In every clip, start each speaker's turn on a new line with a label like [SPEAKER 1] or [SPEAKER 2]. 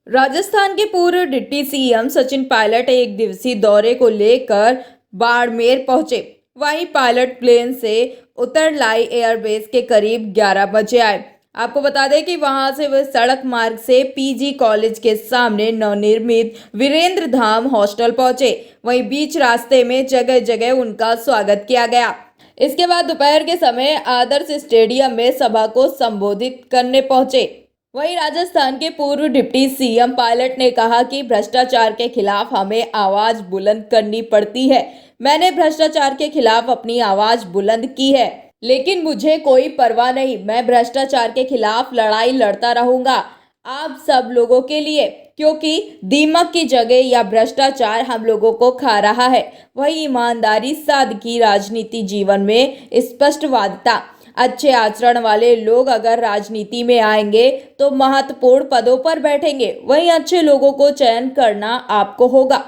[SPEAKER 1] राजस्थान के पूर्व deputy CM Sachin Pilot एक दिवसीय दौरे को लेकर बाड़मेर पहुंचे। वहीं पायलट प्लेन से उतरलाई एयरबेस के करीब 11 बजे आए। आपको बता दें कि वहां से वे सड़क मार्ग से पीजी कॉलेज के सामने नवनिर्मित वीरेंद्र धाम हॉस्टल पहुंचे। वहीं बीच रास्ते में जगह जगह उनका स्वागत किया गया। इसके बाद दोपहर के समय आदर्श स्टेडियम में सभा को संबोधित करने पहुंचे। वहीं राजस्थान के पूर्व डिप्टी सीएम पायलट ने कहा कि भ्रष्टाचार के खिलाफ हमें आवाज बुलंद करनी पड़ती है। मैंने भ्रष्टाचार के खिलाफ अपनी आवाज बुलंद की है, लेकिन मुझे कोई परवाह नहीं। मैं भ्रष्टाचार के खिलाफ लड़ाई लड़ता रहूंगा आप सब लोगों के लिए, क्योंकि दीमक की जगह या भ्रष्टाचार हम लोगों को खा रहा है। वही ईमानदारी, सादगी, राजनीति जीवन में स्पष्टवादिता, अच्छे आचरण वाले लोग अगर राजनीति में आएंगे तो महत्वपूर्ण पदों पर बैठेंगे। वहीं अच्छे लोगों को चयन करना आपको होगा।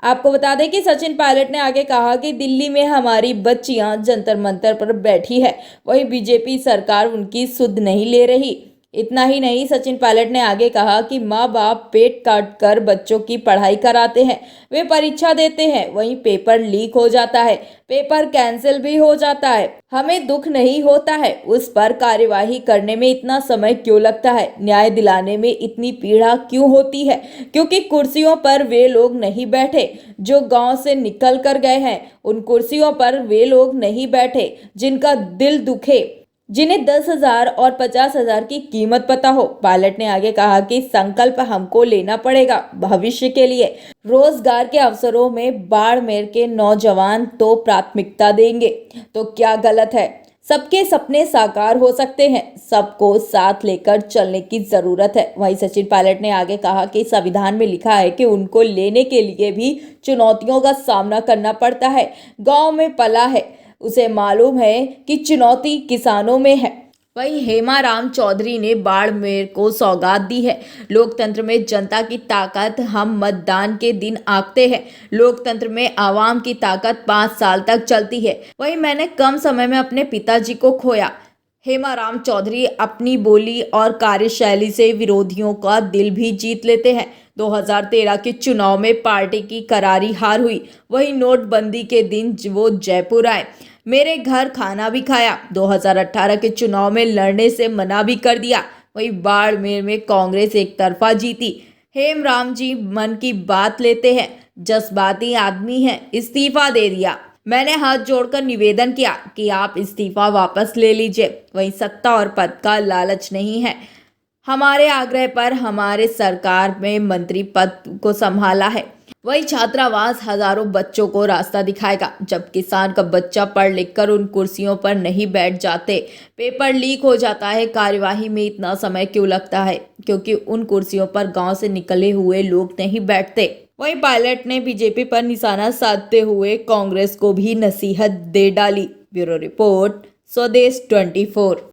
[SPEAKER 1] आपको बता दें कि सचिन पायलट ने आगे कहा कि दिल्ली में हमारी बच्चियां जंतर मंतर पर बैठी है, वहीं बीजेपी सरकार उनकी सुध नहीं ले रही। इतना ही नहीं, सचिन पायलट ने आगे कहा कि माँ बाप पेट काट कर बच्चों की पढ़ाई कराते हैं, वे परीक्षा देते हैं, वहीं पेपर लीक हो जाता है, पेपर कैंसिल भी हो जाता है, हमें दुख नहीं होता है। उस पर कार्यवाही करने में इतना समय क्यों लगता है? न्याय दिलाने में इतनी पीड़ा क्यों होती है? क्योंकि कुर्सियों पर वे लोग नहीं बैठे जो गांव से निकल कर गए हैं। उन कुर्सियों पर वे लोग नहीं बैठे जिनका दिल दुखे, जिन्हें 10,000 और 50,000 की कीमत पता हो। पायलट ने आगे कहा कि संकल्प हमको लेना पड़ेगा भविष्य के लिए। रोजगार के अवसरों में बाड़मेर के नौजवान तो प्राथमिकता देंगे, तो क्या गलत है? सबके सपने साकार हो सकते हैं, सबको साथ लेकर चलने की जरूरत है। वहीं सचिन पायलट ने आगे कहा कि संविधान में लिखा है कि उनको लेने के लिए भी चुनौतियों का सामना करना पड़ता है। गांव में पला है, उसे मालूम है कि चुनौती किसानों में है। वहीं हेमाराम चौधरी ने बाड़मेर को सौगात दी है। लोकतंत्र में जनता की ताकत हम मतदान के दिन आंकते हैं। लोकतंत्र में आवाम की ताकत 5 साल तक चलती है। वहीं मैंने कम समय में अपने पिताजी को खोया। हेमाराम चौधरी अपनी बोली और कार्यशैली से विरोधियों का दिल भी जीत लेते हैं। 2013 के चुनाव में पार्टी की करारी हार हुई। वहीं नोटबंदी के दिन वो जयपुर आए, मेरे घर खाना भी खाया। 2018 के चुनाव में लड़ने से मना भी कर दिया। वहीं बाड़मेर में कांग्रेस एक तरफा जीती। हेमराम जी मन की बात लेते हैं, जज्बाती आदमी हैं, इस्तीफा दे दिया। मैंने हाथ जोड़कर निवेदन किया कि आप इस्तीफा वापस ले लीजिए। वहीं सत्ता और पद का लालच नहीं है। हमारे आग्रह पर हमारे सरकार में मंत्री पद को संभाला है। वही छात्रावास हजारों बच्चों को रास्ता दिखाएगा। जब किसान का बच्चा पढ़ लिख कर उन कुर्सियों पर नहीं बैठ जाते, पेपर लीक हो जाता है, कार्यवाही में इतना समय क्यों लगता है? क्योंकि उन कुर्सियों पर गांव से निकले हुए लोग नहीं बैठते। वहीं पायलट ने बीजेपी पर निशाना साधते हुए कांग्रेस को भी नसीहत दे डाली। ब्यूरो रिपोर्ट, स्वदेश 24।